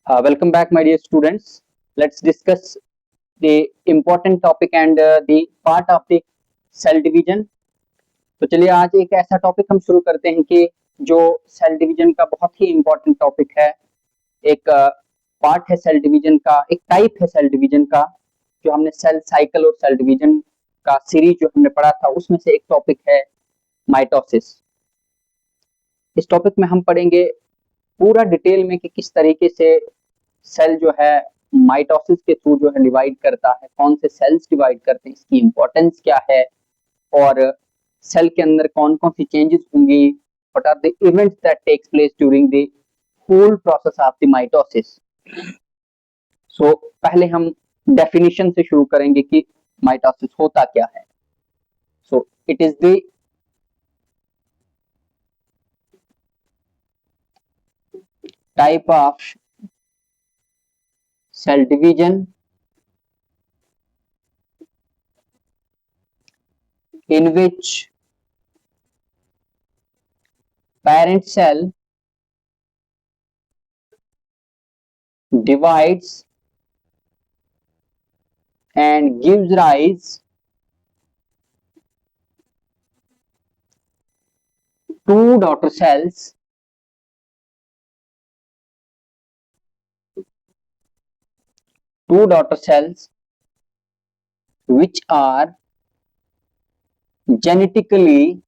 Welcome back, my dear students. Let's discuss the important topic and the part of the cell division. तो चलिए आज एक ऐसा topic हम शुरू करते हैं कि जो सेल डिवीजन का बहुत ही इम्पोर्टेंट टॉपिक है। एक पार्ट है सेल डिवीजन का, एक टाइप है सेल डिवीजन का, जो हमने सेल साइकिल और सेल डिवीजन का सीरीज जो हमने पढ़ा था उसमें से एक टॉपिक है माइटोसिस। इस टॉपिक में हम पढ़ेंगे पूरा डिटेल में कि किस तरीके से सेल जो है माइटोसिस के थ्रू जो है डिवाइड करता है, कौन से सेल्स डिवाइड करते हैं, इसकी इंपॉर्टेंस क्या है और सेल के अंदर कौन कौन सी चेंजेस होंगी, what are the events that takes place during the whole process of the mitosis. So पहले हम डेफिनेशन से शुरू करेंगे कि माइटोसिस होता क्या है। So it is the type of cell division in which parent cell divides and gives rise to daughter cells which are genetically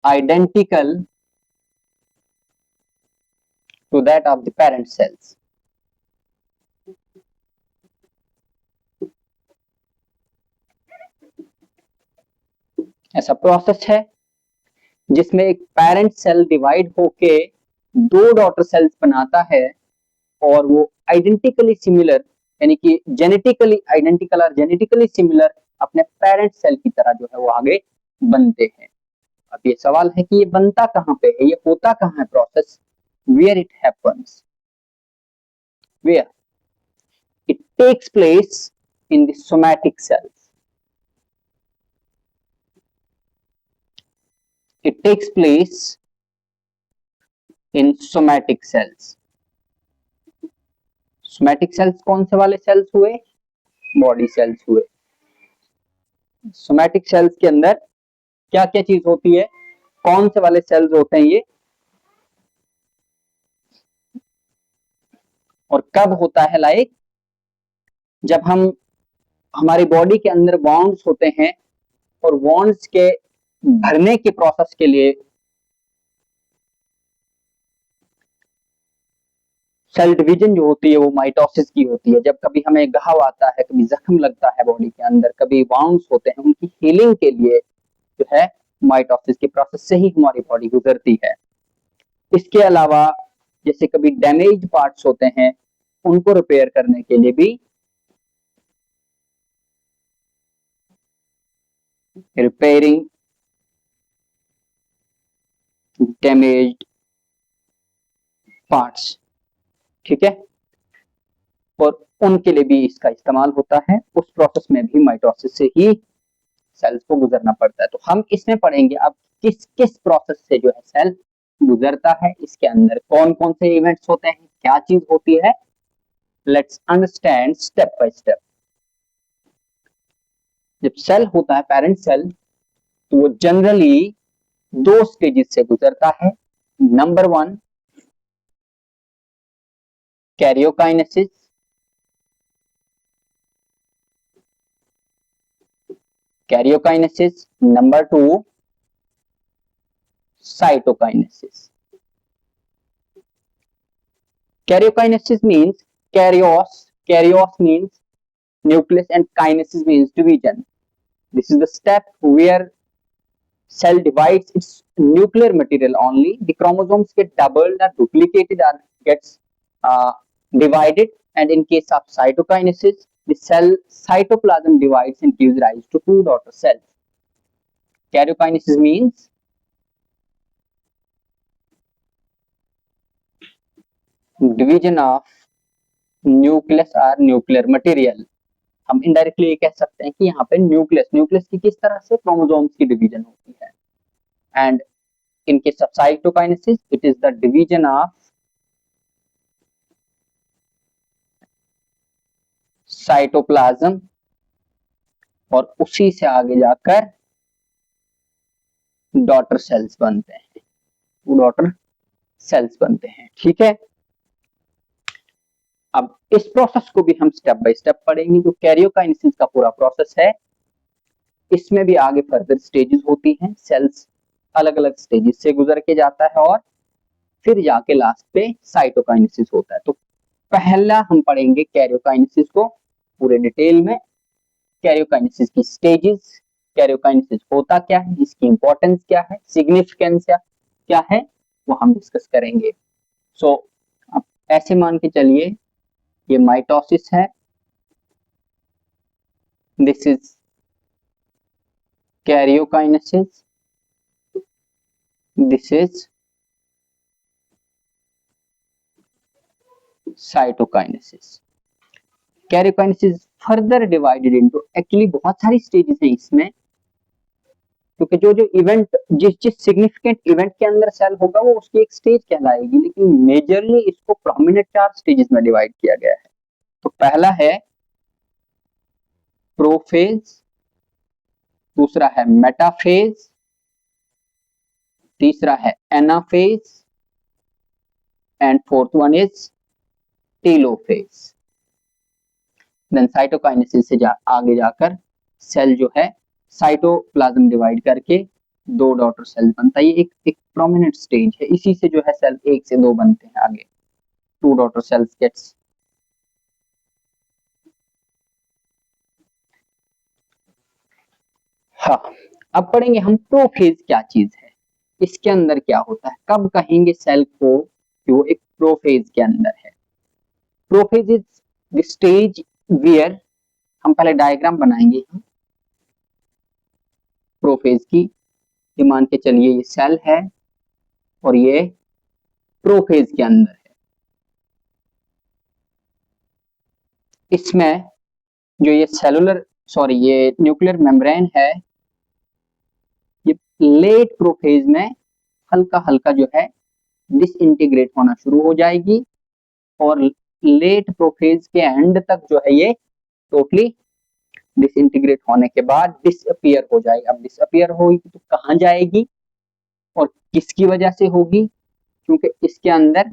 identical to that of the parent cells. ऐसा process है जिसमें एक parent cell divide होके दो daughter cells बनाता है और वो आइडेंटिकली सिमिलर यानी कि जेनेटिकली आइडेंटिकल और जेनेटिकली सिमिलर अपने पेरेंट सेल की तरह जो है वो आगे बनते हैं। अब ये सवाल है कि ये बनता कहाँ पे है, ये होता कहाँ है process, where it happens, where it takes place in the somatic cells. It takes place in somatic cells. Somatic cells कौन से वाले सेल्स हुए, बॉडी सेल्स हुए। सोमैटिक सेल्स के अंदर क्या क्या चीज होती है, कौन से वाले सेल्स होते हैं ये, और कब होता है, लाइक जब हम हमारी बॉडी के अंदर बॉन्ड्स होते हैं और बॉन्ड्स के भरने के प्रोसेस के लिए सेल डिवीजन जो होती है वो माइटोसिस की होती है। जब कभी हमें घाव आता है, कभी जख्म लगता है बॉडी के अंदर, कभी वाउंड्स होते हैं, उनकी हीलिंग के लिए जो है माइटोसिस के प्रोसेस से ही हमारी बॉडी गुजरती है। इसके अलावा जैसे कभी डैमेज पार्ट्स होते हैं उनको रिपेयर करने के लिए भी रिपेयरिंग डैमेज्ड पार्ट्स, ठीक है, और उनके लिए भी इसका इस्तेमाल होता है। उस प्रोसेस में भी माइटोसिस से ही सेल्स को गुजरना पड़ता है। तो हम इसमें पढ़ेंगे अब किस किस प्रोसेस से जो है सेल गुजरता है, इसके अंदर कौन कौन से इवेंट्स होते हैं, क्या चीज होती है। Let's understand step by step. जब सेल होता है पेरेंट सेल तो वो जनरली दो स्टेजेस से गुजरता है। Number 1 karyokinesis, karyokinesis. Number 2 cytokinesis. Karyokinesis means karyos means nucleus and kinesis means division. This is the step where cell divides its nuclear material only. The chromosomes get doubled or duplicated or gets divided, and in case of cytokinesis the cell cytoplasm divides and gives rise to two daughter cells. Karyokinesis means division of nucleus और nuclear material. हम indirectly ये कह सकते हैं कि यहाँ पे nucleus की किस तरह से क्रोमोसोम्स की डिवीजन होती है, and in case of cytokinesis it is the division of cytoplasm और उसी से आगे जाकर डॉटर सेल्स बनते हैं, डॉटर सेल्स बनते हैं। ठीक है, अब इस प्रोसेस को भी हम स्टेप बाय स्टेप पढ़ेंगे। जो कैरियोकाइनेसिस का पूरा प्रोसेस है इसमें भी आगे फर्दर स्टेजेस होती हैं, सेल्स अलग अलग स्टेजेस से गुजर के जाता है और फिर जाके लास्ट पे साइटोकाइनेसिस होता है। तो पहला हम पढ़ेंगे कैरियोकाइनेसिस को पूरे डिटेल में, कैरियोकाइनेसिस की स्टेजेस, कैरियोकाइनेसिस होता क्या है, इसकी इंपॉर्टेंस क्या है, सिग्निफिकेंस क्या है, वो हम डिस्कस करेंगे। सो अब ऐसे मान के चलिए ये माइटोसिस है, this is karyokinesis, this is cytokinesis. Karyokinesis further divided into, actually बहुत सारी स्टेजेस हैं इसमें, क्योंकि जो जो इवेंट जिस जिस सिग्निफिकेंट इवेंट के अंदर सेल होगा वो उसकी एक स्टेज कहलाएगी, लेकिन मेजरली इसको प्रोमिनेंट 4 स्टेजेस में डिवाइड किया गया है। तो पहला है प्रोफेज, दूसरा है मेटाफेज, तीसरा है anaphase and fourth one is telophase. Then cytokinesis से आगे जाकर सेल जो है साइटोप्लाज्म डिवाइड करके 2 डॉटर सेल बनता है। ये एक प्रोमिनेंट स्टेज है, इसी से जो है सेल 1 से 2 बनते हैं, आगे 2 डॉटर सेल्स गेट्स। हाँ, अब पढ़ेंगे हम प्रोफेज क्या चीज है, इसके अंदर क्या होता है, कब कहेंगे सेल को कि वो एक प्रोफेज के अंदर है। Prophase is the stage where, हम पहले डायग्राम बनाएंगे प्रोफेज की। ये मान के चलिए ये सेल है और ये प्रोफेज के अंदर है। इसमें जो ये सेलुलर ये न्यूक्लियर मेम्ब्रेन है, ये लेट प्रोफेज में हल्का हल्का जो है डिसइंटीग्रेट होना शुरू हो जाएगी और लेट प्रोफेज के एंड तक जो है ये टोटली डिसइंटीग्रेट होने के बाद डिसअपियर हो जाएगी। अब डिसअपियर होगी तो कहां जाएगी और किसकी वजह से होगी, क्योंकि इसके अंदर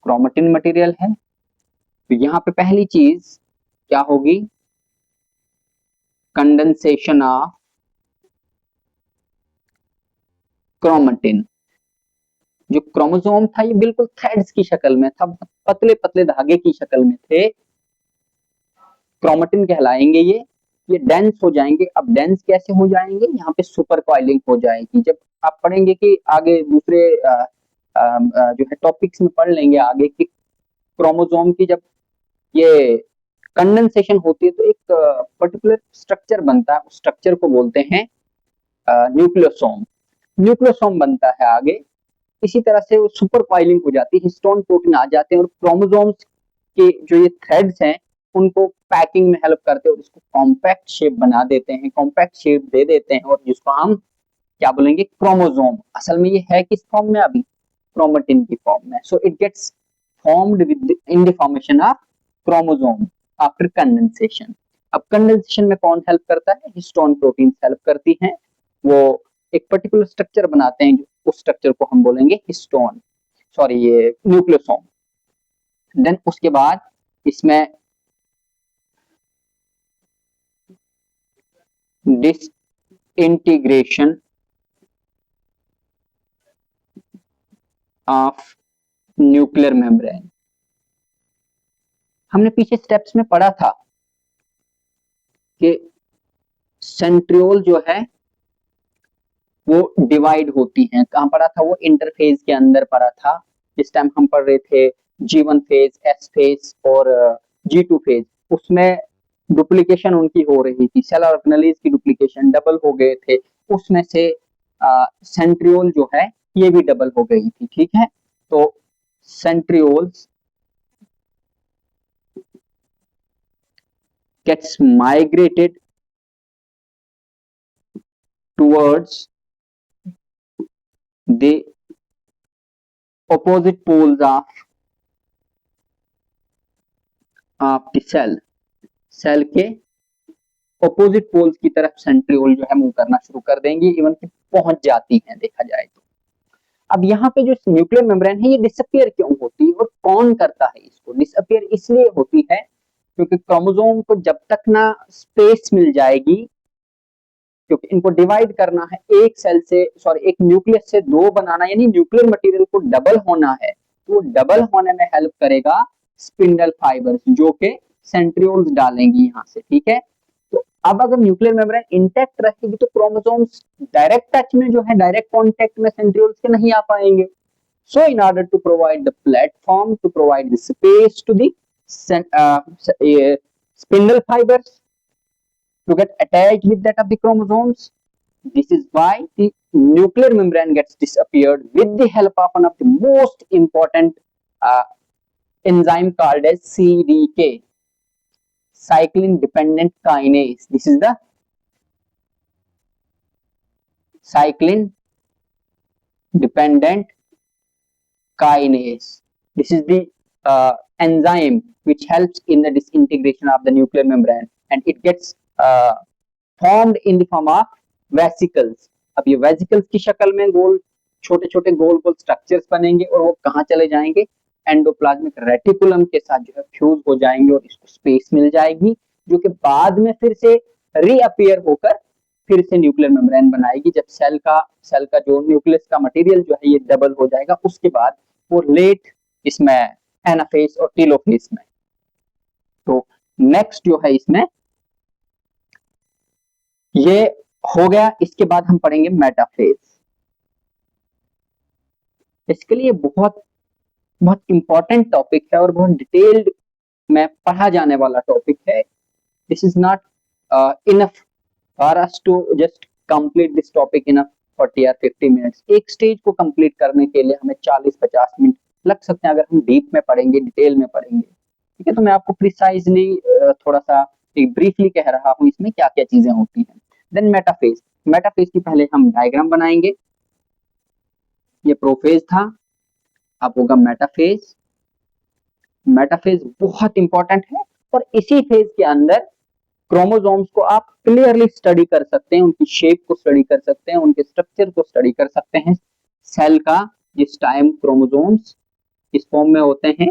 क्रोमेटिन मटेरियल है। तो यहाँ पे पहली चीज क्या होगी, कंडेंसेशन ऑफ क्रोमेटिन। जो क्रोमोसोम था ये बिल्कुल थ्रेड्स की शक्ल में था, पतले पतले धागे की शक्ल में थे, क्रोमेटिन कहलाएंगे ये डेंस हो जाएंगे। अब डेंस कैसे हो जाएंगे, यहाँ पे सुपर कॉइलिंग हो जाएगी। जब आप पढ़ेंगे कि आगे दूसरे जो है टॉपिक्स में पढ़ लेंगे आगे कि क्रोमोसोम की जब ये कंडेंसेशन होती है तो एक पर्टिकुलर स्ट्रक्चर बनता है, उस स्ट्रक्चर को बोलते हैं न्यूक्लियोसोम। न्यूक्लियोसोम बनता है आगे, इसी तरह से सुपर कॉइलिंग हो जाती है, हिस्टोन प्रोटीन आ जाते हैं और क्रोमोसोम्स के जो ये थ्रेड्स हैं उनको पैकिंग में हेल्प करते हैं और इसको कॉम्पैक्ट शेप बना देते हैं, कॉम्पैक्ट शेप दे देते हैं और जिसको हम क्या बोलेंगे, क्रोमोसोम। असल में ये है किस फॉर्म में, अभी क्रोमेटिन की फॉर्म में। So it gets formed within the formation of chromosome after condensation. अब कंडेंसेशन में कौन हेल्प करता है, हिस्टोन प्रोटीन हेल्प करती हैं, वो एक पर्टिकुलर स्ट्रक्चर बनाते हैं, उस स्ट्रक्चर को हम बोलेंगे हिस्टोन ये न्यूक्लियोसोम। देन उसके बाद इसमें डिसइंटीग्रेशन ऑफ न्यूक्लियर मेम्ब्रेन। हमने पीछे स्टेप्स में पढ़ा था कि सेंट्रियोल जो है वो डिवाइड होती हैं, कहां पढ़ा था, वो इंटरफेज के अंदर पढ़ा था। जिस टाइम हम पढ़ रहे थे G1 फेज, S फेज और G2 फेज, उसमें डुप्लीकेशन उनकी हो रही थी, सेल ऑर्गेनेलिज की डुप्लीकेशन डबल हो गए थे, उसमें से सेंट्रियोल जो है ये भी डबल हो गई थी। ठीक है, तो centrioles gets migrated towards the opposite poles of the cell के ऑपोजिट पोल्स की तरफ सेंट्रियोल जो है मूव करना शुरू कर देंगी, इवन कि पहुंच जाती हैं देखा जाए तो। अब यहाँ पे जो न्यूक्लियर मेम्ब्रेन है ये डिसअपियर क्यों होती है और कौन करता है इसको? डिसअपियर इसलिए होती है क्योंकि क्रोमोसोम को जब तक ना स्पेस मिल जाएगी, क्योंकि इनको डिवाइड करना है एक सेल से, सॉरी एक न्यूक्लियस से दो बनाना, यानी न्यूक्लियर मटेरियल को डबल होना है, तो डबल होने में हेल्प करेगा स्पिंडल फाइबर्स जो के सेंट्रियोल्स डालेंगी यहाँ से, ठीक है। तो अब अगर न्यूक्लियर मेम्ब्रेन इंटैक्ट रहेगी तो क्रोमोसोम्स डायरेक्ट टच में जो है, डायरेक्ट कांटेक्ट में सेंट्रियोल्स के नहीं आ पाएंगे। So in order to provide the platform, to provide the space to the spindle fibers to get attached with that of the chromosomes, this is why the nuclear membrane gets disappeared with the help of one of the most important enzyme called as CDK, cyclin dependent kinase. This is the cyclin dependent kinase. This is the enzyme which helps in the disintegration of the nuclear membrane, and it gets formed in the form of vesicles. अब ये vesicles की शक्ल में गोल छोटे छोटे गोल गोल structures बनेंगे और वो कहाँ चले जाएंगे? एंडोप्लाज्मिक रेटिकुलम के साथ जो है फ्यूज हो जाएंगे और इसको स्पेस मिल जाएगी, जो कि बाद में फिर से रीअपियर होकर फिर से न्यूक्लियर मेम्ब्रेन बनाएगी। जब सेल का जो न्यूक्लियस का मटेरियल जो है ये डबल हो जाएगा, उसके बाद वो लेट इसमें एनाफेज और टेलोफेज में। तो नेक्स्ट जो है इसमें ये हो गया। इसके बाद हम पढ़ेंगे मेटाफेज। इसके लिए बहुत बहुत इंपॉर्टेंट टॉपिक है और बहुत डिटेल्ड में पढ़ा जाने वाला टॉपिक है। This is not enough for us to just complete this topic in a 40 or 50 minutes। एक स्टेज को कंप्लीट करने के लिए हमें 40-50 मिनट लग सकते हैं अगर हम डीप में पढ़ेंगे, डिटेल में पढ़ेंगे, ठीक है। तो मैं आपको प्रिसाइजली थोड़ा सा एक ब्रीफली कह रहा हूँ इसमें क्या क्या चीजें होती हैं। Then metaphase. मेटाफेज की पहले हम डायग्राम बनाएंगे। ये प्रोफेज था, अब होगा मेटाफेज। मेटाफेज बहुत इंपॉर्टेंट है और इसी फेज के अंदर क्रोमोसोम्स को आप क्लियरली स्टडी कर सकते हैं, उनकी शेप को स्टडी कर सकते हैं, उनके स्ट्रक्चर को स्टडी कर सकते हैं। सेल का जिस टाइम क्रोमोसोम्स इस फॉर्म में होते हैं,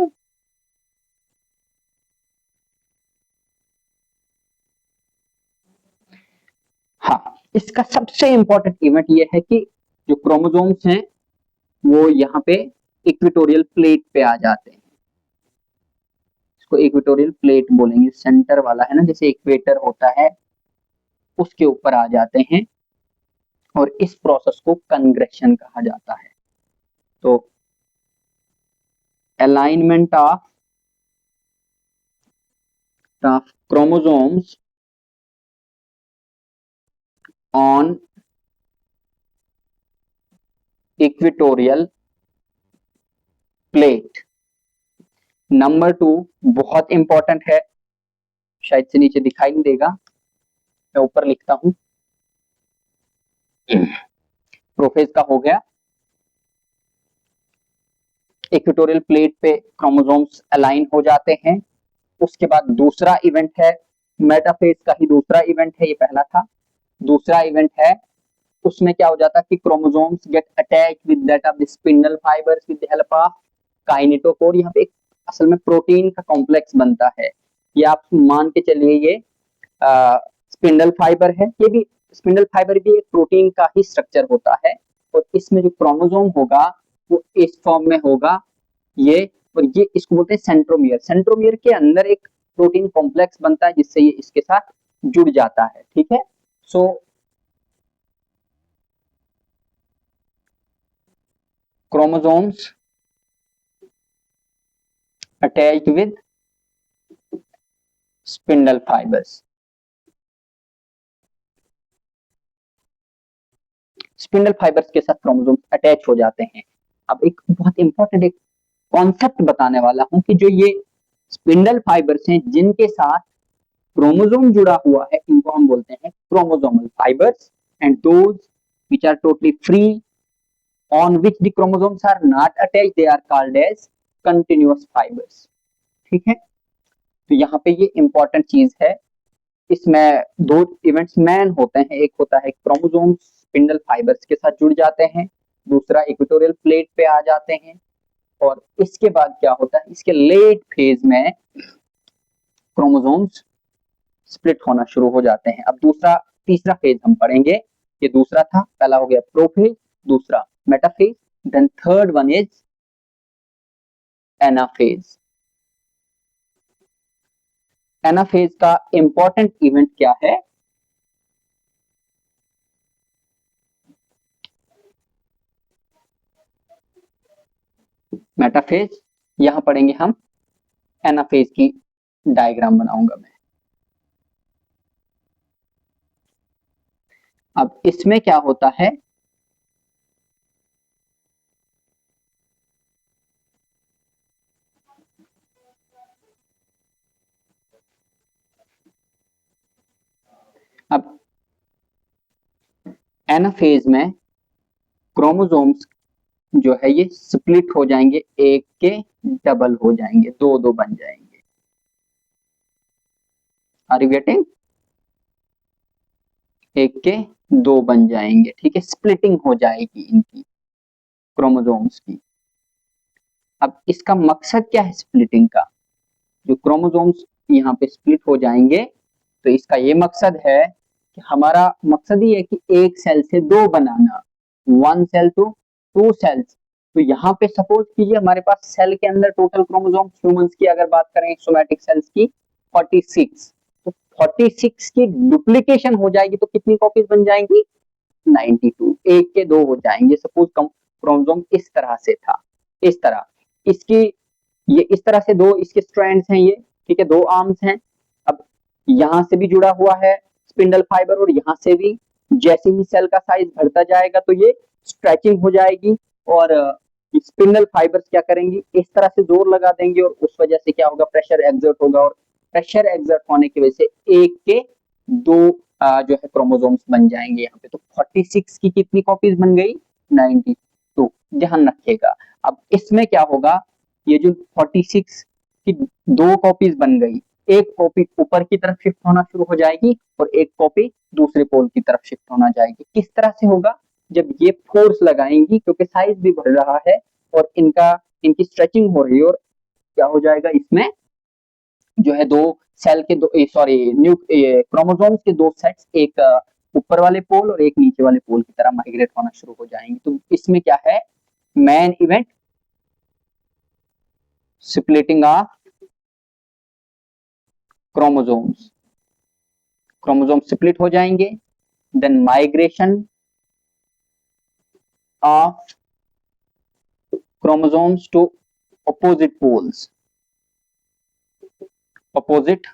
हाँ, इसका सबसे इंपॉर्टेंट इवेंट ये है कि जो क्रोमोसोम्स हैं वो यहाँ पे इक्वेटोरियल प्लेट पे आ जाते हैं। इसको इक्वेटोरियल प्लेट बोलेंगे, सेंटर वाला है ना, जैसे इक्वेटर होता है उसके ऊपर आ जाते हैं और इस प्रोसेस को कंग्रेशन कहा जाता है। तो alignment of chromosomes on equatorial plate. Number 2 बहुत इंपॉर्टेंट है, शायद से नीचे दिखाई नहीं देगा, मैं ऊपर लिखता हूं। प्रोफेज का हो गया, इक्वेटोरियल प्लेट पे क्रोमोसोम्स अलाइन हो जाते हैं। उसके बाद दूसरा इवेंट है, मेटाफेज का ही दूसरा इवेंट है, ये पहला था। दूसरा इवेंट है, उसमें क्या हो जाता है कि chromosomes get attach with that of the spindle fibres with the help of kinetochore. यहाँ पे असल में प्रोटीन का कॉम्प्लेक्स बनता है, ये आप मान के चलिए ये स्पिंडल फाइबर है। ये भी स्पिंडल फाइबर भी एक प्रोटीन का ही स्ट्रक्चर होता है और इसमें जो क्रोमोसोम होगा वो इस फॉर्म में होगा ये, और ये इसको बोलते हैं सेंट्रोमियर। सेंट्रोमियर के अंदर एक प्रोटीन कॉम्प्लेक्स बनता है जिससे ये इसके साथ जुड़ जाता है, ठीक है। So chromosomes attached with spindle fibres. Spindle fibres के साथ क्रोमोसोम्स अटैच हो जाते हैं। अब एक बहुत इंपॉर्टेंट एक कॉन्सेप्ट बताने वाला हूं कि जो ये स्पिंडल फाइबर्स हैं जिनके साथ क्रोमोसोम जुड़ा हुआ है, इनको हम बोलते हैं chromosomal fibres, and those which are totally free on which the chromosomes are not attached, they are called as continuous fibers. ठीक है, तो यहाँ पे ये इंपॉर्टेंट चीज है, इसमें दो इवेंट्स मैन होते हैं, एक होता है क्रोमोसोम्स स्पिंडल फाइबर्स के साथ जुड़ जाते हैं, दूसरा इक्वेटोरियल प्लेट पे आ जाते हैं, और इसके बाद क्या होता है, इसके लेट फेज में क्रोमोसोम्स स्प्लिट होना शुरू हो जाते हैं। अब दूसरा तीसरा फेज हम पढ़ेंगे, ये दूसरा था, पहला हो गया प्रोफेज, दूसरा metaphase, then third one is anaphase. Anaphase का इंपॉर्टेंट इवेंट क्या है, मेटाफेज यहां पढ़ेंगे हम, एनाफेज की डायग्राम बनाऊंगा मैं। अब इसमें क्या होता है, अब एनाफेज में क्रोमोसोम्स जो है ये स्प्लिट हो जाएंगे, एक के डबल हो जाएंगे, दो दो बन जाएंगे। Are you getting? एक के दो बन जाएंगे, ठीक है, स्प्लिटिंग हो जाएगी इनकी क्रोमोसोम्स की। अब इसका मकसद क्या है स्प्लिटिंग का, जो क्रोमोसोम्स यहाँ पे स्प्लिट हो जाएंगे तो इसका ये मकसद है कि हमारा मकसद ही है कि एक सेल से दो बनाना, one cell to two cells. तो यहाँ पे सपोज कीजिए हमारे पास सेल के अंदर टोटल क्रोमोसोम्स ह्यूमंस की अगर बात करें सोमैटिक सेल्स की 46, तो 46 की डुप्लीकेशन हो जाएगी तो कितनी कॉपीज बन जाएंगी, 92, एक के दो हो जाएंगे। सपोज क्रोमोसोम इस तरह से था, इस तरह इसकी, ये इस तरह से दो इसके स्ट्रैंड्स हैं, ये ठीक है, दो आर्म्स हैं। अब यहां से भी जुड़ा हुआ है स्पिंडल फाइबर और यहां से भी, जैसे ही सेल का साइज बढ़ता जाएगा तो ये स्ट्रेचिंग हो जाएगी और स्पिंडल फाइबर्स क्या करेंगी, इस तरह से जोर लगा देंगे और उस वजह से क्या होगा, प्रेशर एक्सर्ट होगा और प्रेशर एक्सर्ट होने की वजह से एक के दो जो है क्रोमोसोम्स बन जाएंगे यहाँ पे। तो 46 की कितनी कॉपीज बन गई, 92, तो ध्यान रखिएगा। अब इसमें क्या होगा, ये जो 46 की दो कॉपीज बन गई, एक कॉपी ऊपर की तरफ शिफ्ट होना शुरू हो जाएगी और एक कॉपी दूसरे पोल की तरफ शिफ्ट होना जाएगी। किस तरह से होगा, जब ये फोर्स लगाएंगी, क्योंकि साइज भी बढ़ रहा है और इनकी स्ट्रेचिंग हो रही है, और क्या हो जाएगा इसमें जो है दो सेल के दो, सॉरी, क्रोमोसोम्स के दो सेट्स, एक ऊपर वाले पोल और एक नीचे वाले पोल की तरह माइग्रेट होना शुरू हो जाएंगे। तो इसमें क्या है, main event splitting of chromosomes, chromosome split हो जाएंगे, then migration of chromosomes to opposite poles, opposite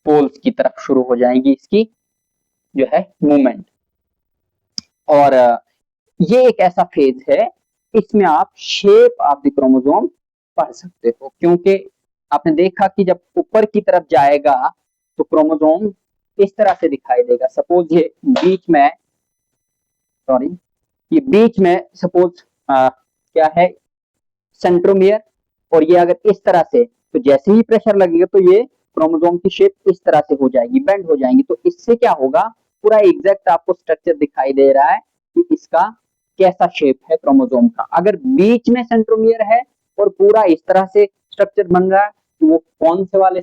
poles की तरफ शुरू हो जाएंगी इसकी जो है मूवमेंट। और ये एक ऐसा फेज है, इसमें आप शेप ऑफ द क्रोमोसोम पढ़ सकते हो, क्योंकि आपने देखा कि जब ऊपर की तरफ जाएगा तो क्रोमोसोम इस तरह से दिखाई देगा। सपोज ये बीच में, सॉरी, ये बीच में सपोज क्या है, सेंट्रोमियर, और ये अगर इस तरह से, तो जैसे ही प्रेशर लगेगा तो ये क्रोमोसोम की शेप इस तरह से हो जाएगी, बेंड हो जाएंगी। तो इससे क्या होगा, पूरा एग्जैक्ट आपको स्ट्रक्चर दिखाई दे रहा है कि इसका कैसा शेप है क्रोमोसोम का। अगर बीच में सेंट्रोमियर है और पूरा इस तरह से स्ट्रक्चर बन रहा है तो वो कौन से वाले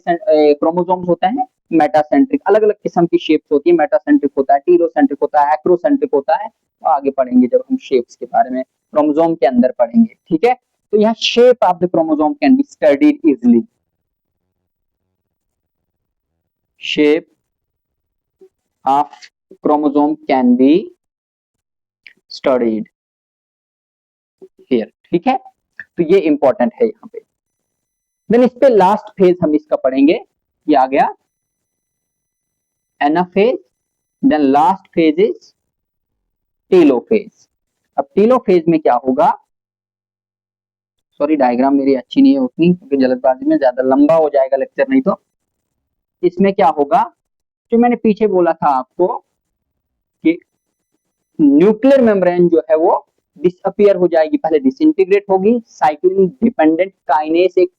क्रोमोसोम्स होते हैं, मेटासेंट्रिक। अलग अलग किस्म की शेप्स होती है, मेटासेंट्रिक होता है, टीलोसेंट्रिक होता है, एक्रोसेंट्रिक होता है, तो आगे पढ़ेंगे जब हम शेप्स के बारे में क्रोमोसोम के अंदर पढ़ेंगे, ठीक है। तो यहाँ shape of the chromosome can be studied easily, shape of chromosome can be studied here, ठीक है। तो ये इंपॉर्टेंट है यहाँ पे। देन इस पे लास्ट फेज हम इसका पढ़ेंगे, ये आ गया anaphase, then last phase is telophase. अब टेलोफेज में क्या होगा, सॉरी डायग्राम मेरी अच्छी नहीं है उतनी, क्योंकि जल्दबाजी में ज्यादा लंबा हो जाएगा लेक्चर, नहीं तो। इसमें क्या होगा, जो मैंने पीछे बोला था आपको कि न्यूक्लियर मेम्ब्रेन जो है वो डिसअपियर हो जाएगी, पहले डिसइंटीग्रेट होगी। साइक्लिन डिपेंडेंट काइनेस एक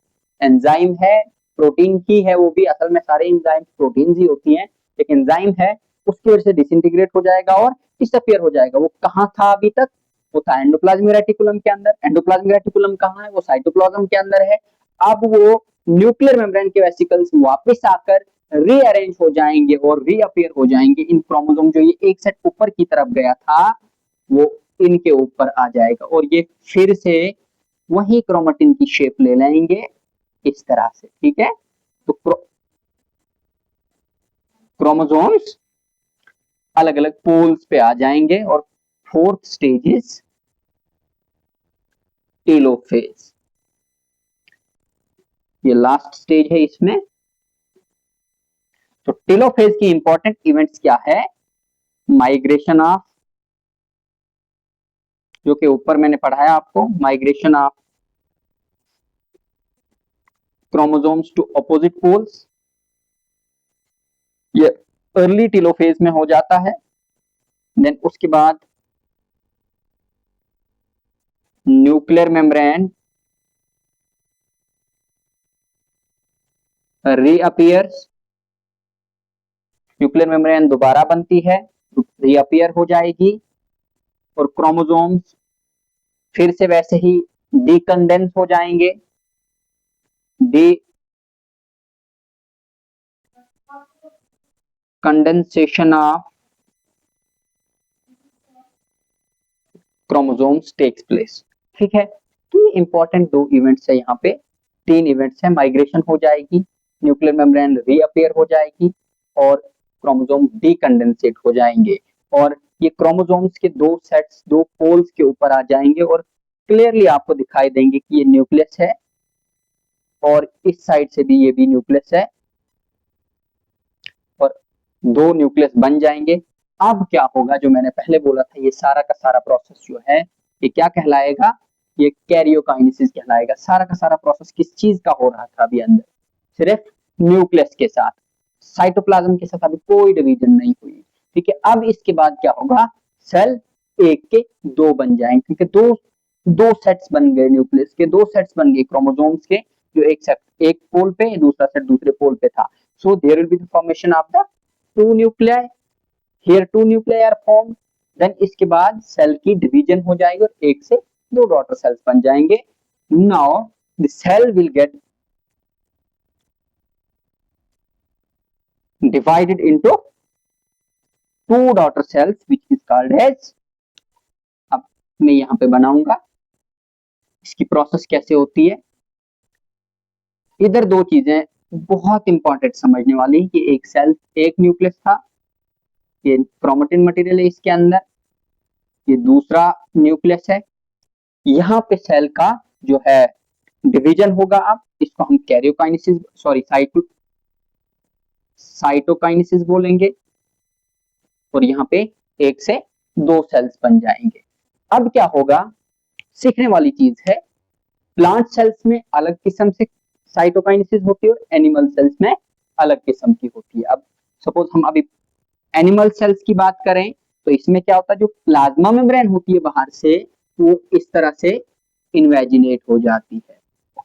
एंजाइम है, प्रोटीन ही है, वो भी असल में सारे एंजाइम प्रोटीन ही होती हैं, एक एंजाइम है, उसकी वजह से डिसइंटीग्रेट हो जाएगा और डिसअपियर हो जाएगा। वो कहाँ था अभी तक? वो था एंडोप्लाज्मिक रेटिकुलम के अंदर। एंडोप्लाज्मिक रेटिकुलम कहाँ है? वो साइटोप्लाज्म के अंदर है। अब वो न्यूक्लियर मेम्ब्रेन के वेसिकल्स वापस आकर रीअरेंज हो जाएंगे और रीअपियर हो जाएंगे। इन क्रोमोसोम जो ये एक सेट ऊपर की तरफ गया था वो इनके ऊपर आ जाएगा और ये फिर से वही क्रोमेटिन की शेप ले लेंगे इस तरह से, ठीक है। तो क्रोमोसोम्स अलग अलग पोल्स पे आ जाएंगे और फोर्थ स्टेज इज टेलोफेज। ये लास्ट स्टेज है इसमें। तो टेलोफेज की इंपॉर्टेंट इवेंट्स क्या है? माइग्रेशन ऑफ, जो कि ऊपर मैंने पढ़ाया आपको, migration of chromosomes to opposite poles, ये अर्ली टेलोफेज में हो जाता है। देन उसके बाद nuclear membrane reappears, nuclear membrane दोबारा बनती है, रीअपियर हो जाएगी और क्रोमोसोम्स फिर से वैसे ही डीकंडेंस हो जाएंगे। Condensation of chromosomes takes place, ठीक है। तो ये इंपॉर्टेंट दो इवेंट्स है यहाँ पे, तीन इवेंट्स है। माइग्रेशन हो जाएगी, न्यूक्लियर मेम्ब्रेन रीअपियर हो जाएगी और क्रोमोसोम डीकंडेंसेट हो जाएंगे और ये क्रोमोसोम्स के दो सेट्स दो पोल्स के ऊपर आ जाएंगे और क्लियरली आपको दिखाई देंगे कि ये न्यूक्लियस है और इस साइड से भी ये भी न्यूक्लियस है और दो न्यूक्लियस बन जाएंगे। अब क्या होगा? जो मैंने पहले बोला था, ये सारा का सारा प्रोसेस जो है ये क्या कहलाएगा? ये कैरियोकाइनेसिस कहलाएगा। सारा का सारा प्रोसेस किस चीज का हो रहा था अभी अंदर? सिर्फ न्यूक्लियस के साथ, साइटोप्लाज्म के साथ अभी कोई डिवीजन नहीं हुई, ठीक है। अब इसके बाद क्या होगा? सेल एक के दो बन जाएंगे, क्योंकि दो दो सेट्स बन गए, न्यूक्लियस के दो सेट्स बन गए क्रोमोसोम्स के, जो एक सेट एक पोल पे दूसरा सेट दूसरे पोल पे था। So there will be the formation of the two nuclei, here two nuclei are formed. Then इसके बाद सेल की डिवीजन हो जाएगी और एक से दो डॉटर सेल्स बन जाएंगे। Now the cell will get divided into two daughter cells which is called as, अब मैं यहां पे बनाऊंगा इसकी प्रोसेस कैसे होती है। इधर दो चीजें बहुत इंपॉर्टेंट समझने वाली कि एक सेल एक न्यूक्लियस था, ये क्रोमेटिन मटेरियल है इसके अंदर, ये दूसरा न्यूक्लियस है। यहाँ पे सेल का जो है डिवीजन होगा, अब इसको हम कैरियोकाइनेसिस सॉरी साइटोकाइनेसिस बोलेंगे और यहाँ पे एक से दो सेल्स बन जाएंगे। अब क्या होगा? सीखने वाली चीज है। प्लांट सेल्स में अलग किस्म से साइटोकाइनेसिस होती है और एनिमल सेल्स में अलग किस्म की होती है। अब सपोज हम अभी एनिमल सेल्स की बात करें तो इसमें क्या होता है? जो प्लाज्मा मेम्ब्रेन होती है बाहर से, वो इस तरह से इन्वेजिनेट हो जाती है,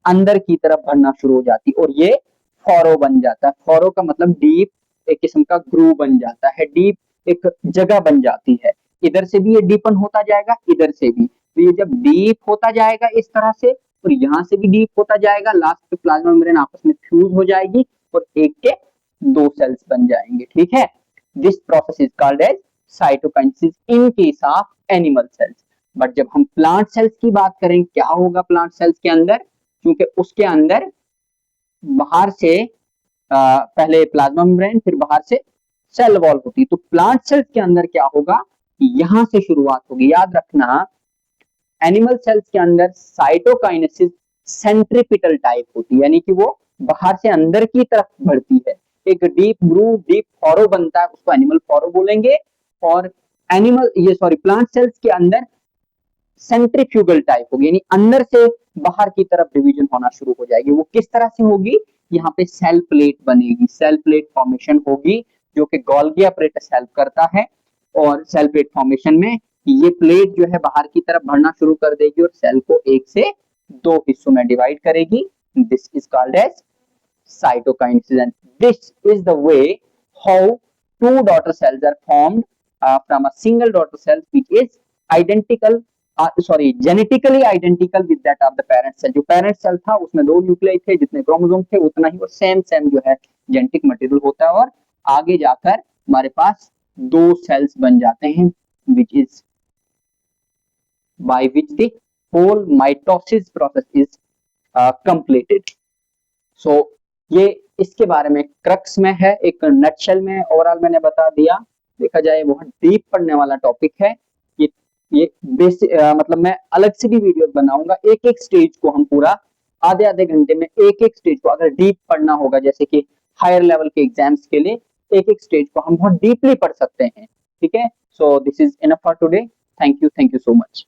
अंदर की तरफ भरना शुरू हो जाती है और ये फॉरो बन जाता है। फॉरो का मतलब डीप, एक किस्म का ग्रूव बन जाता है, डीप एक जगह बन जाती है। इधर से भी ये डीपन होता जाएगा, इधर से भी। तो ये जब डीप होता जाएगा इस तरह से और यहाँ से भी डीप होता जाएगा, लास्ट पे प्लाज्मा मेम्ब्रेन आपस में फ्यूज हो जाएगी और एक के दो सेल्स बन जाएंगे, ठीक है। This process is called as cytokinesis in case of animal cells. But जब हम प्लांट सेल्स की बात करें, क्या होगा प्लांट सेल्स के अंदर? क्योंकि उसके अंदर बाहर से पहले प्लाज्मा मेम्ब्रेन फिर बाहर से सेल वॉल होती, तो प्लांट सेल्स के अंदर क्या होगा? यहां से शुरुआत होगी। याद रखना, एनिमल सेल्स के अंदर साइटोकाइनेसिस सेंट्रीपिटल टाइप होती है, यानी कि वो बाहर से अंदर की तरफ बढ़ती है। एक डीप ग्रूव, डीप फॉरो बनता है, उसको एनिमल फॉरो बोलेंगे। और प्लांट सेल्स के अंदर सेंट्रीफ्यूगल टाइप होगी, यानी अंदर से बाहर की तरफ डिवीजन होना शुरू हो जाएगी। वो किस तरह से होगी? यहाँ पे सेल प्लेट बनेगी, सेल प्लेट फॉर्मेशन होगी, जो कि गोल्गी अपरेटस हेल्प करता है और सेल प्लेट फॉर्मेशन में ये प्लेट जो है बाहर की तरफ बढ़ना शुरू कर देगी और सेल को एक से दो हिस्सों में डिवाइड करेगी. This is called as cytokinesis, and this is the way how two daughter cells are formed from a single daughter cell which is identical genetically identical with that of the parent cell. जो parent cell था उसमें दो nuclei थे, जितने chromosome थे उतना ही, और same जो है जेनेटिक मटेरियल होता है, और आगे जाकर हमारे पास दो सेल्स बन जाते हैं which is by which the whole mitosis process is completed. So ये इसके बारे में क्रक्स में है, एक नटशेल में ओवरऑल मैंने बता दिया. देखा जाए बहुत डीप पढ़ने वाला टॉपिक है ये बेसिक, मतलब मैं अलग से भी वीडियो बनाऊंगा. एक एक स्टेज को हम पूरा आधे आधे घंटे में एक एक स्टेज को अगर डीप पढ़ना होगा, जैसे कि हायर लेवल के एग्जाम्स के लिए एक एक स्टेज को हम बहुत डीपली पढ़ सकते हैं. ठीक है, so this is enough for today. Thank you so much.